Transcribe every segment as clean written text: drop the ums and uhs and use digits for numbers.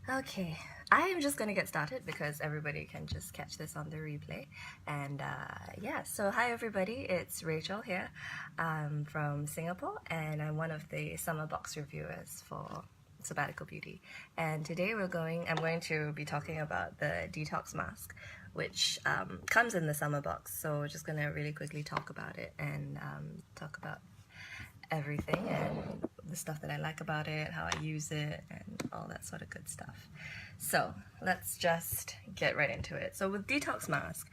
Okay, I am just gonna get started because everybody can just catch this on the replay. And yeah, so hi everybody, it's Rachel here from Singapore, and I'm one of the summer box reviewers for Sabbatical Beauty. And today I'm going to be talking about the Detox mask, which comes in the summer box. So we're just gonna really quickly talk about it and talk about everything and the stuff that I like about it, how I use it, and all that sort of good stuff. So let's just get right into it. So with Detox Mask,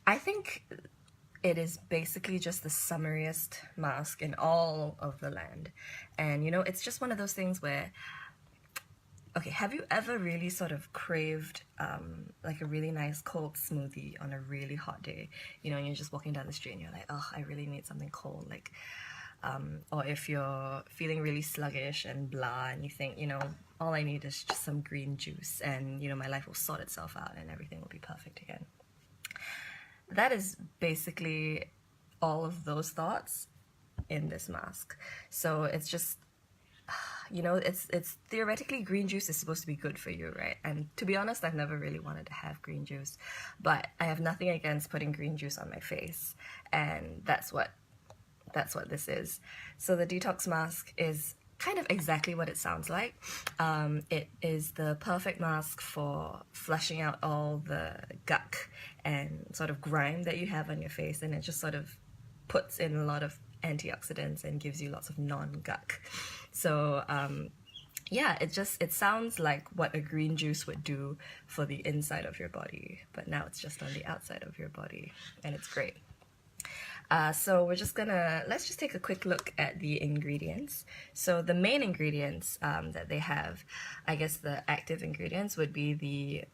I think it is basically just the summeriest mask in all of the land. And you know, it's just one of those things where, okay, have you ever really sort of craved like a really nice cold smoothie on a really hot day? You know, and you're just walking down the street and you're like, oh, I really need something cold. Like, or if you're feeling really sluggish and blah, and you think, you know, all I need is just some green juice and, you know, my life will sort itself out and everything will be perfect again. That is basically all of those thoughts in this mask. So it's just, you know, it's theoretically green juice is supposed to be good for you, right? And to be honest, I've never really wanted to have green juice, but I have nothing against putting green juice on my face, and that's what this is. So the Detox mask is kind of exactly what it sounds like. It is the perfect mask for flushing out all the gunk and sort of grime that you have on your face, and it just sort of puts in a lot of antioxidants and gives you lots of non-gunk. So yeah, it sounds like what a green juice would do for the inside of your body, but now it's just on the outside of your body, and it's great. So let's just take a quick look at the ingredients. So the main ingredients that they have, I guess the active ingredients would be the,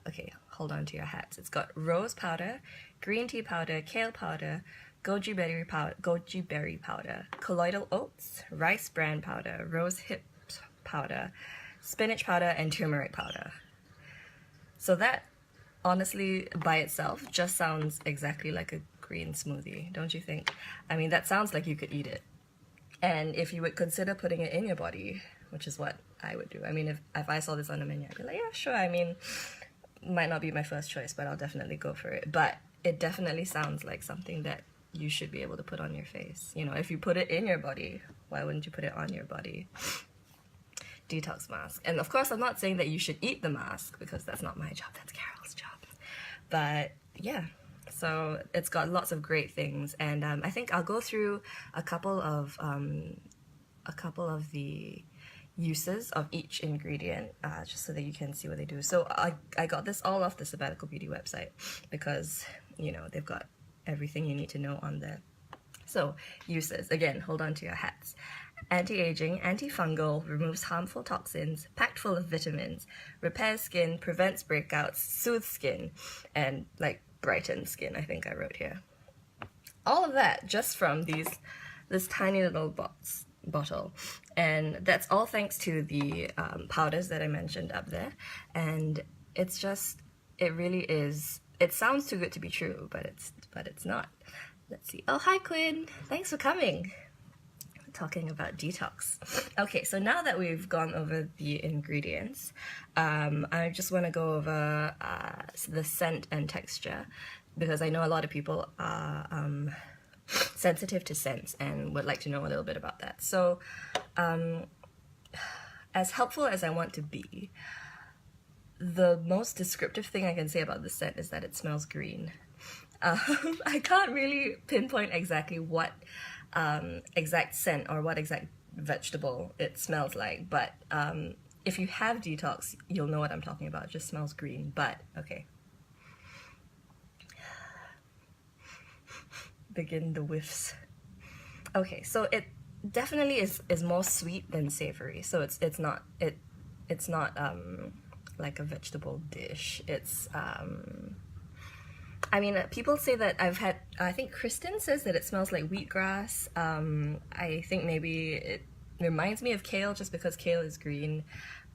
okay, hold on to your hats. It's got rose powder, green tea powder, kale powder, goji berry powder, colloidal oats, rice bran powder, rose hip powder, spinach powder, and turmeric powder. So that, honestly, by itself, just sounds exactly like a green smoothie, don't you think? I mean, that sounds like you could eat it. And if you would consider putting it in your body, which is what I would do. I mean, if I saw this on the menu, I'd be like, yeah, sure. I mean, might not be my first choice, but I'll definitely go for it. But it definitely sounds like something that you should be able to put on your face. You know, if you put it in your body, why wouldn't you put it on your body? Detox mask. And of course, I'm not saying that you should eat the mask, because that's not my job, that's Carol's job. But yeah, so it's got lots of great things, and I think I'll go through a couple of the uses of each ingredient, just so that you can see what they do. So I got this all off the Sabbatical Beauty website, because, you know, they've got everything you need to know on there. So uses, again, hold on to your hats. Anti-aging, antifungal, removes harmful toxins, packed full of vitamins, repairs skin, prevents breakouts, soothes skin, and like brightens skin, I think I wrote here. All of that just from this tiny little bottle. And that's all thanks to the powders that I mentioned up there. And it's just, it really is, it sounds too good to be true, but it's not. Let's see. Oh, hi Quinn, thanks for coming. Talking about detox. Okay, so now that we've gone over the ingredients, I just want to go over the scent and texture, because I know a lot of people are sensitive to scents and would like to know a little bit about that. So as helpful as I want to be, the most descriptive thing I can say about the scent is that it smells green. I can't really pinpoint exactly what exact scent or what exact vegetable it smells like, but if you have Detox, you'll know what I'm talking about. It just smells green, but okay. Begin the whiffs. Okay, so it definitely is more sweet than savory. So it's not like a vegetable dish. It's I mean, people say that I think Kristen says that it smells like wheatgrass. I think maybe it reminds me of kale, just because kale is green,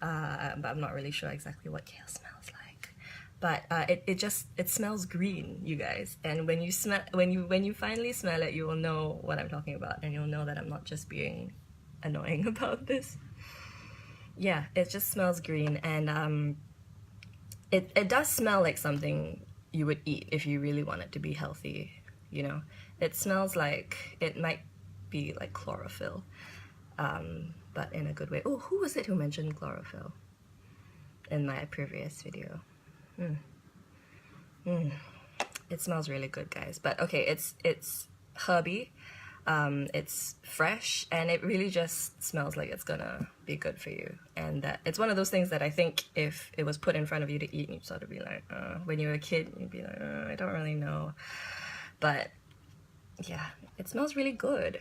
but I'm not really sure exactly what kale smells like. But it smells green, you guys. And when you finally smell it, you will know what I'm talking about, and you'll know that I'm not just being annoying about this. yeah, it just smells green, and it does smell like something you would eat if you really want it to be healthy, you know. It smells like it might be like chlorophyll, but in a good way. Oh, who was it who mentioned chlorophyll in my previous video? It smells really good, guys. But okay, it's herby, it's fresh, and it really just smells like it's gonna be good for you. And that it's one of those things that I think if it was put in front of you to eat, you'd sort of be like, when you were a kid, you'd be like, I don't really know. But yeah, it smells really good.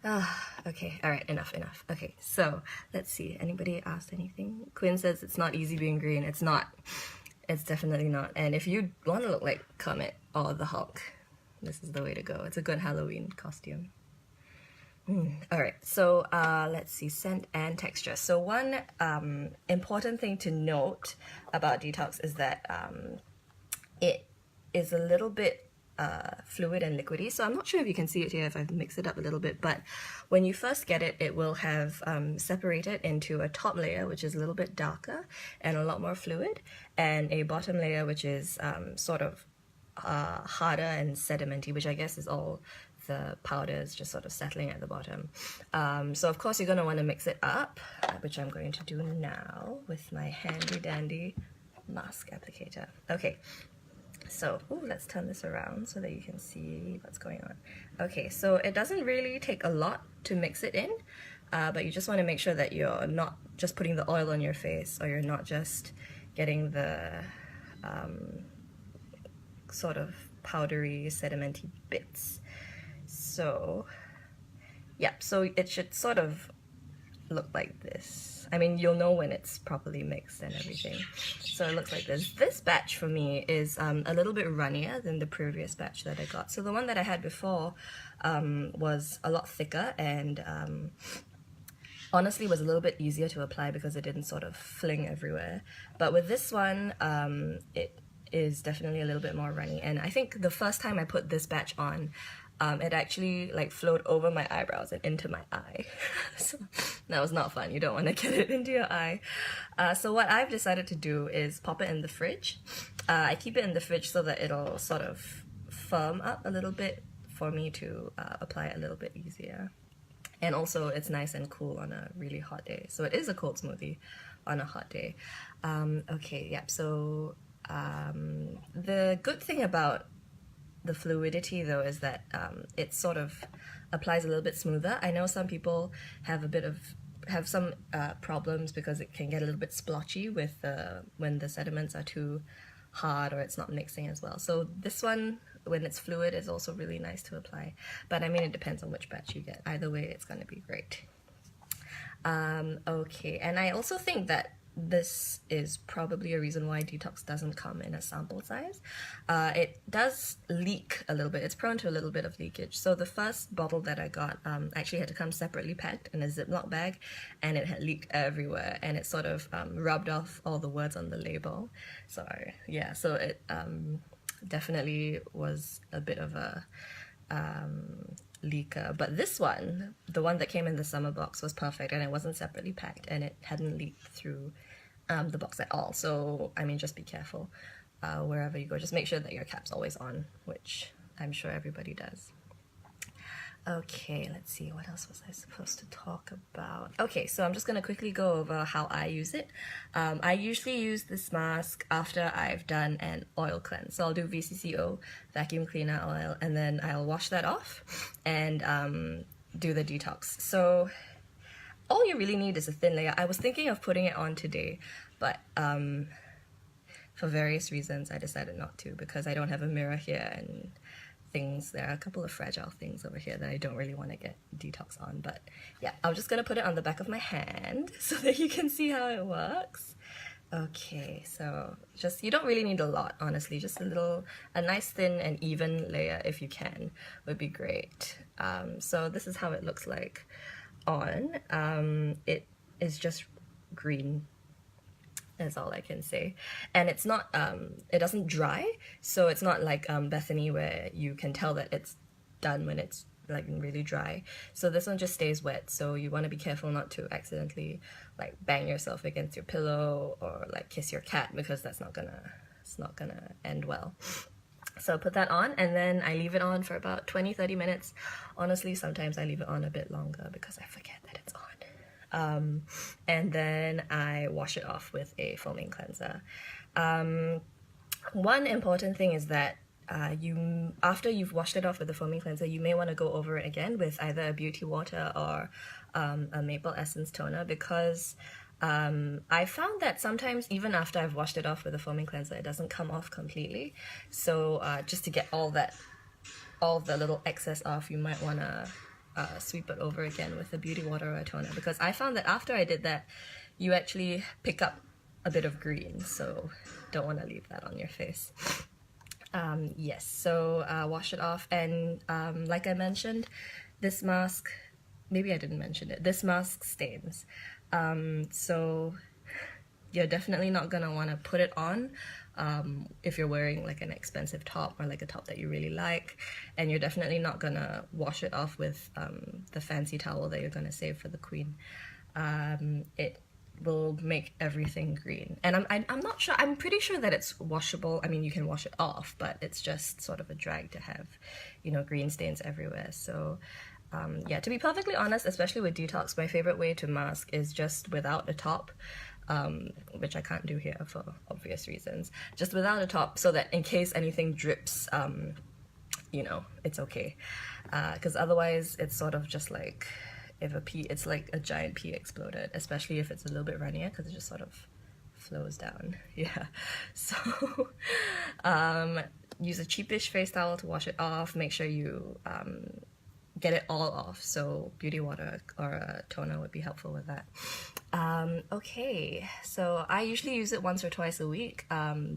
Okay, all right, enough. Okay, so let's see. Anybody asked anything? Quinn says it's not easy being green. It's not. It's definitely not. And if you want to look like Kermit or the Hulk, this is the way to go. It's a good Halloween costume. Alright, so let's see, scent and texture. So one important thing to note about Detox is that it is a little bit fluid and liquidy. So I'm not sure if you can see it here if I've mixed it up a little bit, but when you first get it, it will have separated into a top layer, which is a little bit darker and a lot more fluid, and a bottom layer, which is sort of harder and sedimenty, which I guess is all the powders just sort of settling at the bottom. So of course you're going to want to mix it up, which I'm going to do now with my handy dandy mask applicator. Okay. So, let's turn this around so that you can see what's going on. Okay, so it doesn't really take a lot to mix it in, but you just want to make sure that you're not just putting the oil on your face, or you're not just getting the sort of powdery, sedimenty bits. So, yeah, so it should sort of look like this. I mean, you'll know when it's properly mixed and everything. So it looks like this. This batch for me is a little bit runnier than the previous batch that I got. So the one that I had before was a lot thicker and honestly was a little bit easier to apply because it didn't sort of fling everywhere. But with this one, it is definitely a little bit more runny. And I think the first time I put this batch on, it actually like flowed over my eyebrows and into my eye. So that was not fun. You don't want to get it into your eye. So what I've decided to do is pop it in the fridge. I keep it in the fridge so that it'll sort of firm up a little bit for me to apply it a little bit easier. And also it's nice and cool on a really hot day. So it is a cold smoothie on a hot day. Okay, yeah, so the good thing about the fluidity though is that it sort of applies a little bit smoother. I know some people have some problems because it can get a little bit splotchy with when the sediments are too hard or it's not mixing as well. So this one, when it's fluid, is also really nice to apply. But I mean, it depends on which batch you get. Either way, it's going to be great. Okay, and I also think that this is probably a reason why Detox doesn't come in a sample size. It does leak a little bit. It's prone to a little bit of leakage. So the first bottle that I got actually had to come separately packed in a Ziploc bag, and it had leaked everywhere, and it sort of rubbed off all the words on the label. So yeah, so it definitely was a bit of a leaker. But this one, the one that came in the summer box, was perfect, and it wasn't separately packed, and it hadn't leaked through the box at all. So I mean, just be careful wherever you go. Just make sure that your cap's always on, which I'm sure everybody does. Okay, let's see, what else was I supposed to talk about? Okay, so I'm just going to quickly go over how I use it. I usually use this mask after I've done an oil cleanse. So I'll do VCCO, vacuum cleaner oil, and then I'll wash that off and do the detox. So all you really need is a thin layer. I was thinking of putting it on today, but for various reasons I decided not to, because I don't have a mirror here and there are a couple of fragile things over here that I don't really want to get detox on. But yeah, I'm just gonna put it on the back of my hand so that you can see how it works. Okay, so you don't really need a lot, honestly. Just a nice thin and even layer, if you can, would be great. So this is how it looks like on. It is just green, is all I can say. And it's not, it doesn't dry, so it's not like Bethany where you can tell that it's done when it's like really dry. So this one just stays wet, so you want to be careful not to accidentally like bang yourself against your pillow or like kiss your cat, because it's not gonna end well. So put that on, and then I leave it on for about 20-30 minutes. Honestly, sometimes I leave it on a bit longer because I forget that it's on. And then I wash it off with a foaming cleanser. One important thing is that after you've washed it off with the foaming cleanser, you may want to go over it again with either a beauty water or a maple essence toner, because I found that sometimes even after I've washed it off with a foaming cleanser, it doesn't come off completely. So just to get all the little excess off, you might want to sweep it over again with a beauty water or a toner, because I found that after I did that, you actually pick up a bit of green, so don't want to leave that on your face. Yes, so wash it off, and like I mentioned, this mask, maybe I didn't mention it, this mask stains. So you're definitely not gonna want to put it on if you're wearing like an expensive top or like a top that you really like, and you're definitely not gonna wash it off with the fancy towel that you're gonna save for the queen. It will make everything green, and I'm not sure, I'm pretty sure that it's washable. I mean, you can wash it off, but it's just sort of a drag to have, you know, green stains everywhere. So yeah, to be perfectly honest, especially with Detox, my favorite way to mask is just without a top, which I can't do here for obvious reasons. Just without a top, so that in case anything drips, you know, it's okay. Because otherwise it's sort of just like if a pea, it's like a giant pea exploded, especially if it's a little bit runnier, because it just sort of flows down. Yeah, so use a cheapish face towel to wash it off. Make sure you get it all off, so beauty water or a toner would be helpful with that. Okay, so I usually use it once or twice a week,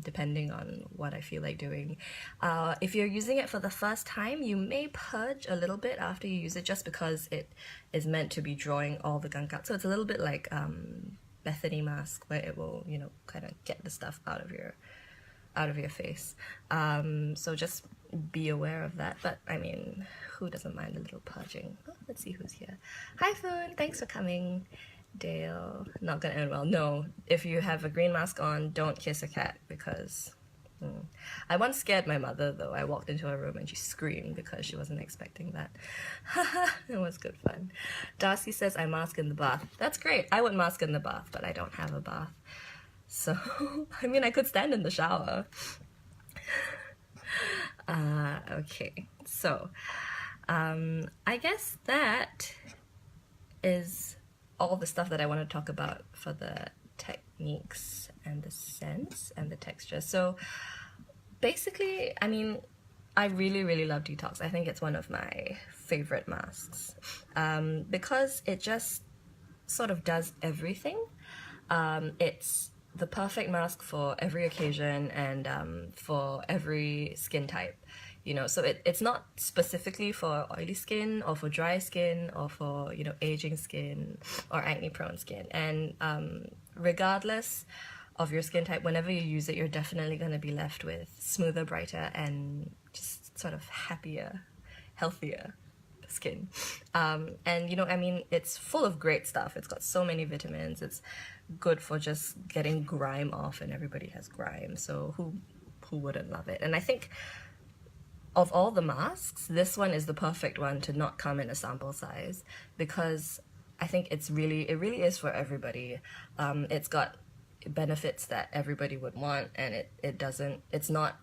depending on what I feel like doing. If you're using it for the first time, you may purge a little bit after you use it, just because it is meant to be drawing all the gunk out. So it's a little bit like Bethany mask, where it will, you know, kind of get the stuff out of your face. So just be aware of that. But I mean, who doesn't mind a little purging? Oh, let's see who's here. Hi Foon, thanks for coming. Dale, not gonna end well. No, if you have a green mask on, don't kiss a cat, because I once scared my mother though. I walked into her room and she screamed because she wasn't expecting that. It was good fun. Darcy says I mask in the bath. That's great. I would mask in the bath, but I don't have a bath. So, I mean, I could stand in the shower. Okay, so I guess that is all the stuff that I want to talk about for the techniques and the scents and the texture. So basically, I mean, I really love Detox. I think it's one of my favorite masks, because it just sort of does everything. It's the perfect mask for every occasion and for every skin type, you know. So it's not specifically for oily skin or for dry skin or for, you know, aging skin or acne prone skin. And regardless of your skin type, whenever you use it, you're definitely going to be left with smoother, brighter, and just sort of happier, healthier skin. And you know, I mean, it's full of great stuff. It's got so many vitamins. It's good for just getting grime off, and everybody has grime, so who wouldn't love it? And I think of all the masks, this one is the perfect one to not come in a sample size, because I think it really is for everybody. It's got benefits that everybody would want, and it's not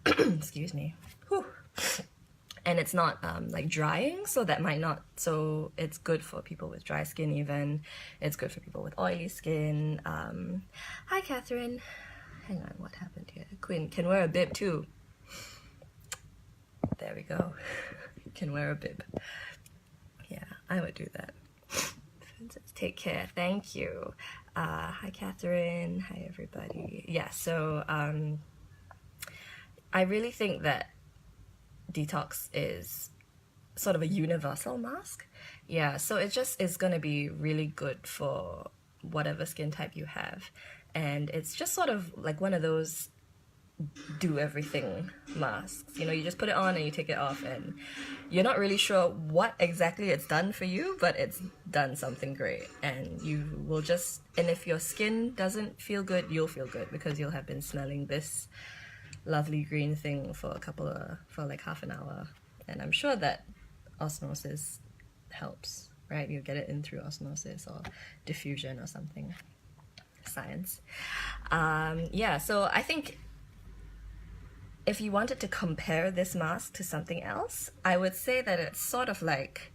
excuse me. Whew. And it's not like drying, so that might not, so it's good for people with dry skin even. It's good for people with oily skin. Hi Catherine. Hang on, what happened here? Quinn can wear a bib too. There we go. Can wear a bib. Yeah, I would do that. Take care, thank you. Hi Catherine, hi everybody. Yeah, so I really think that Detox is sort of a universal mask. Yeah, so it just is going to be really good for whatever skin type you have. And it's just sort of like one of those do everything masks. You know, you just put it on and you take it off, and you're not really sure what exactly it's done for you, but it's done something great. And you will just, and if your skin doesn't feel good, you'll feel good because you'll have been smelling this lovely green thing for like half an hour. And I'm sure that osmosis helps, right? You get it in through osmosis or diffusion or something. Science. Yeah, so I think if you wanted to compare this mask to something else, I would say that it's sort of like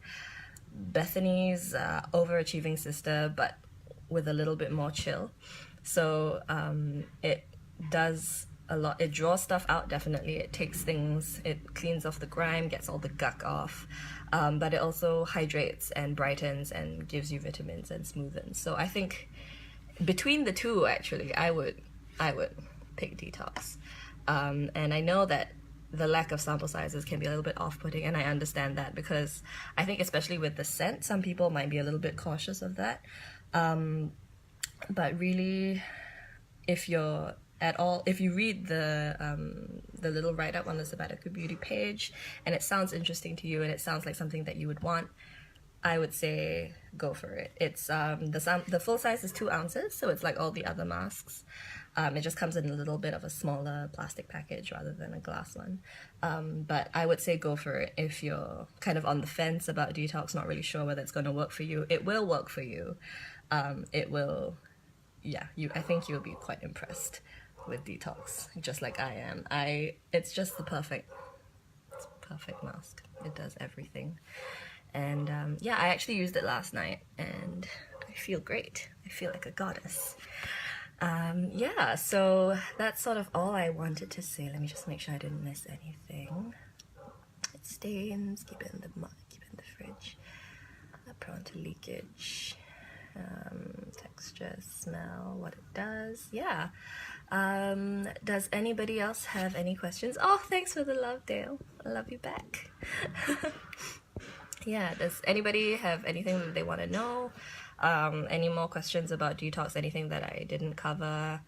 Bethany's overachieving sister, but with a little bit more chill. So it does a lot. It draws stuff out, definitely. It takes things, it cleans off the grime, gets all the gunk off, but it also hydrates and brightens and gives you vitamins and smoothens. So I think between the two, actually, I would pick Detox. And I know that the lack of sample sizes can be a little bit off-putting, and I understand that because I think especially with the scent, some people might be a little bit cautious of that. But really, if you read the little write-up on the Sabbatical Beauty page and it sounds interesting to you and it sounds like something that you would want, I would say go for it. It's the full size is 2 ounces, so it's like all the other masks. It just comes in a little bit of a smaller plastic package rather than a glass one. But I would say go for it if you're kind of on the fence about Detox, not really sure whether it's going to work for you. It will work for you. It will, yeah, I think you'll be quite impressed with Detox, just like I am. It's just the perfect mask. It does everything. And yeah, I actually used it last night and I feel great. I feel like a goddess. Yeah, so that's sort of all I wanted to say. Let me just make sure I didn't miss anything. It stains, keep it in the mud, keep it in the fridge. Not prone to leakage. Texture, smell, what it does. Yeah. Does anybody else have any questions? Oh, thanks for the love, Dale. I love you back. Yeah, does anybody have anything that they want to know? Any more questions about Detox? Anything that I didn't cover?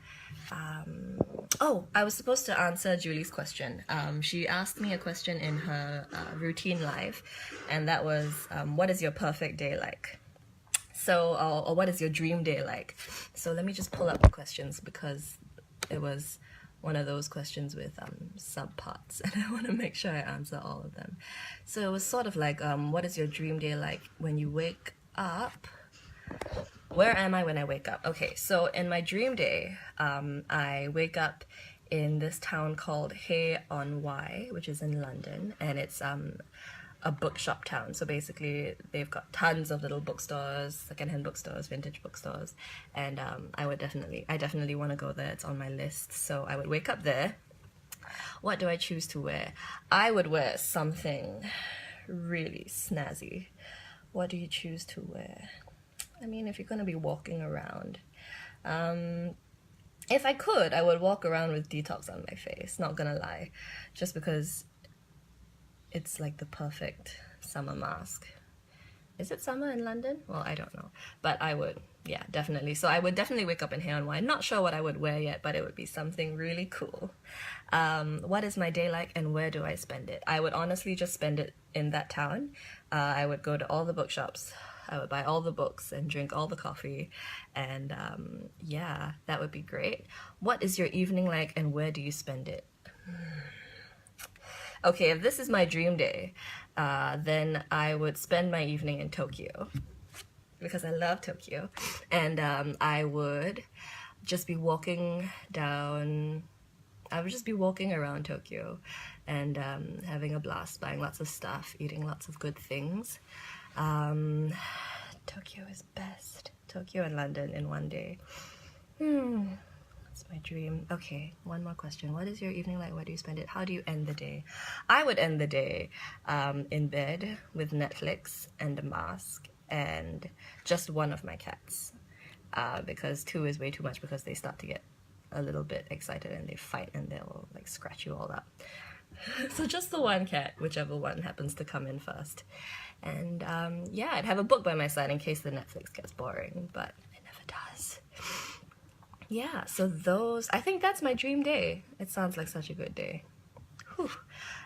Oh, I was supposed to answer Julie's question. She asked me a question in her routine live, and that was, what is your perfect day like? So, or what is your dream day like? So let me just pull up the questions because it was one of those questions with subparts, and I want to make sure I answer all of them. So it was sort of like, what is your dream day like when you wake up? Where am I when I wake up? Okay, so in my dream day, I wake up in this town called Hay-on-Wye, which is in London, and it's a bookshop town. So basically, they've got tons of little bookstores, secondhand bookstores, vintage bookstores, and I definitely want to go there. It's on my list. So I would wake up there. What do I choose to wear? I would wear something really snazzy. What do you choose to wear? I mean, if you're going to be walking around, if I could, I would walk around with Detox on my face, not gonna lie, just because it's like the perfect summer mask. Is it summer in London? Well, I don't know, but I would, yeah, definitely. So I would definitely wake up in Hay-on-Wye. Not sure what I would wear yet, but it would be something really cool. What is my day like and where do I spend it? I would honestly just spend it in that town. I would go to all the bookshops. I would buy all the books and drink all the coffee, and yeah, that would be great. What is your evening like and where do you spend it? Okay, if this is my dream day, then I would spend my evening in Tokyo because I love Tokyo, and I would just be walking down. I would just be walking around Tokyo and having a blast, buying lots of stuff, eating lots of good things. Tokyo is best. Tokyo and London in one day. That's my dream. Okay, one more question. What is your evening like? Where do you spend it? How do you end the day? I would end the day in bed with Netflix and a mask and just one of my cats, because 2 is way too much because they start to get a little bit excited and they fight and they'll like scratch you all up. So just the one cat, whichever one happens to come in first. And yeah, I'd have a book by my side in case the Netflix gets boring, but it never does. yeah, so those, I think that's my dream day. It sounds like such a good day. Whew.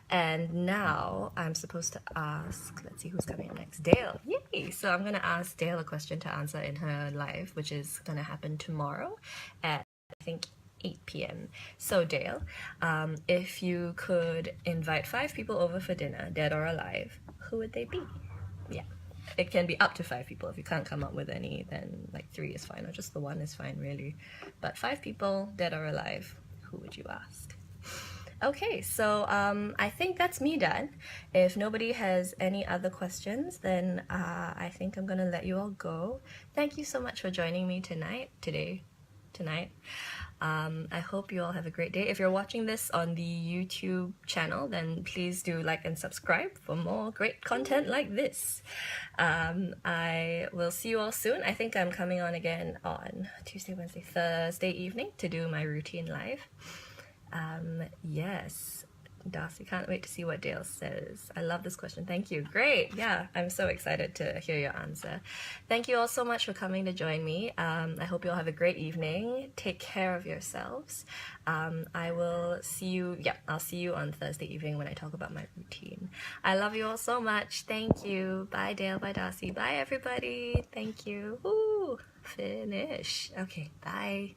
And now I'm supposed to ask, let's see who's coming up next. Dale. Yay! So I'm going to ask Dale a question to answer in her live, which is going to happen tomorrow at, I think, 8 p.m. So Dale, if you could invite 5 people over for dinner, dead or alive, who would they be? Yeah. It can be up to 5 people. If you can't come up with any, then like 3 is fine, or just the 1 is fine, really. But 5 people, dead or alive, who would you ask? Okay, so I think that's me done. If nobody has any other questions, then I think I'm gonna let you all go. Thank you so much for joining me tonight. I hope you all have a great day. If you're watching this on the YouTube channel, then please do like and subscribe for more great content like this. I will see you all soon. I think I'm coming on again on Tuesday, Wednesday, Thursday evening to do my routine live. Yes, Darcy, can't wait to see what Dale says. I love this question. Thank you. Great. Yeah, I'm so excited to hear your answer. Thank you all so much for coming to join me. I hope you all have a great evening. Take care of yourselves. I will see you. Yeah, I'll see you on Thursday evening when I talk about my routine. I love you all so much. Thank you. Bye, Dale. Bye, Darcy. Bye, everybody. Thank you. Ooh, finish. Okay, bye.